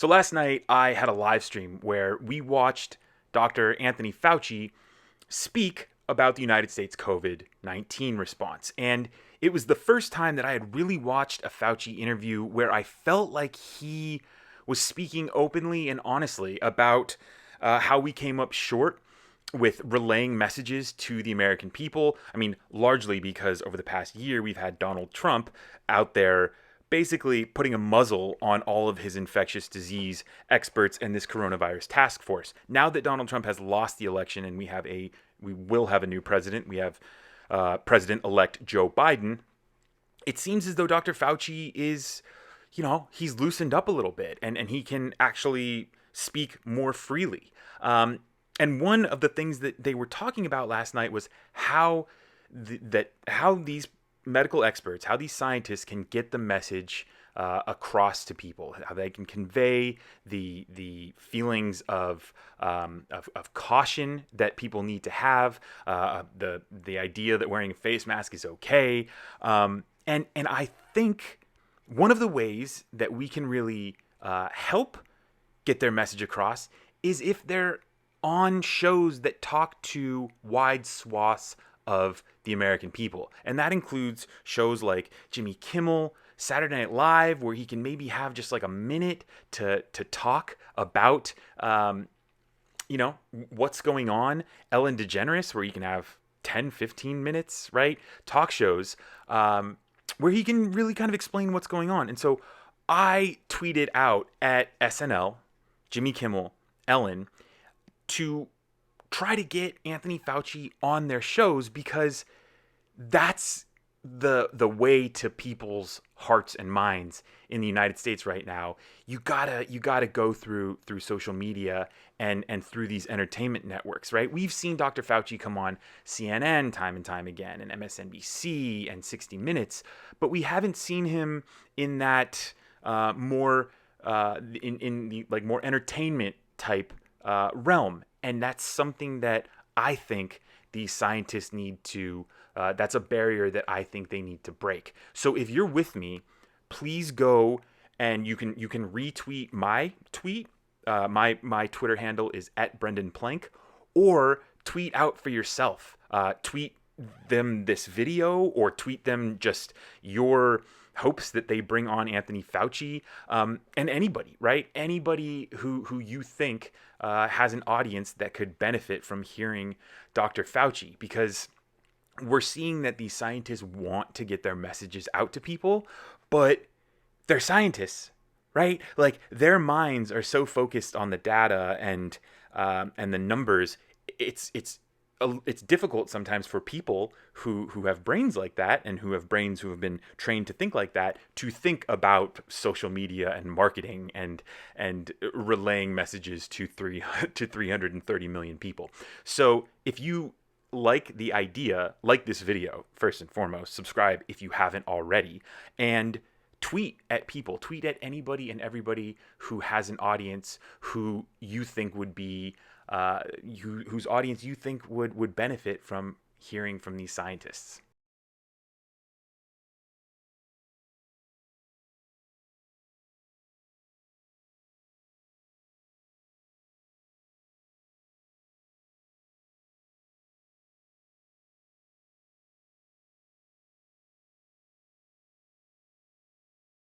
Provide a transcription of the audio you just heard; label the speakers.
Speaker 1: So last night I had a live stream where we watched Dr. Anthony Fauci speak about the United States COVID-19 response. And it was the first time that I had really watched a Fauci interview where I felt like he was speaking openly and honestly about how we came up short with relaying messages to the American people. I mean, largely because over the past year, we've had Donald Trump out there basically putting a muzzle on all of his infectious disease experts and this coronavirus task force. Now that Donald Trump has lost the election and we will have a new president, we have President-elect Joe Biden, it seems as though Dr. Fauci is, he's loosened up a little bit and he can actually speak more freely. And one of the things that they were talking about last night was how these medical experts, how these scientists can get the message across to people, how they can convey the feelings of caution that people need to have, the idea that wearing a face mask is okay, and I think one of the ways that we can really help get their message across is if they're on shows that talk to wide swaths of the American people. And that includes shows like Jimmy Kimmel, Saturday Night Live, where he can maybe have just like a minute to talk about, what's going on. Ellen DeGeneres, where you can have 10, 15 minutes, right? Talk shows where he can really kind of explain what's going on. And so I tweeted out at SNL, Jimmy Kimmel, Ellen, to try to get Anthony Fauci on their shows because that's the way to people's hearts and minds in the United States right now. You gotta go through social media and through these entertainment networks, right? We've seen Dr. Fauci come on CNN time and time again, and MSNBC and 60 Minutes, but we haven't seen him in that more in the like more entertainment type realm. And that's something that I think these scientists need to, that's a barrier that I think they need to break. So if you're with me, please go and you can retweet my tweet. My Twitter handle is @BrendanPlank, or tweet out for yourself. Tweet them this video or tweet them just your hopes that they bring on Anthony Fauci, and anybody, right? Anybody who you think has an audience that could benefit from hearing Dr. Fauci, because we're seeing that these scientists want to get their messages out to people, but they're scientists, right? Like their minds are so focused on the data and the numbers. It's difficult sometimes for people who have brains like that and who have brains who have been trained to think like that to think about social media and marketing and relaying messages to 330 million people. So if you like the idea, like this video, first and foremost, subscribe if you haven't already, and tweet at people, tweet at anybody and everybody who has an audience who you think would be whose audience you think would benefit from hearing from these scientists.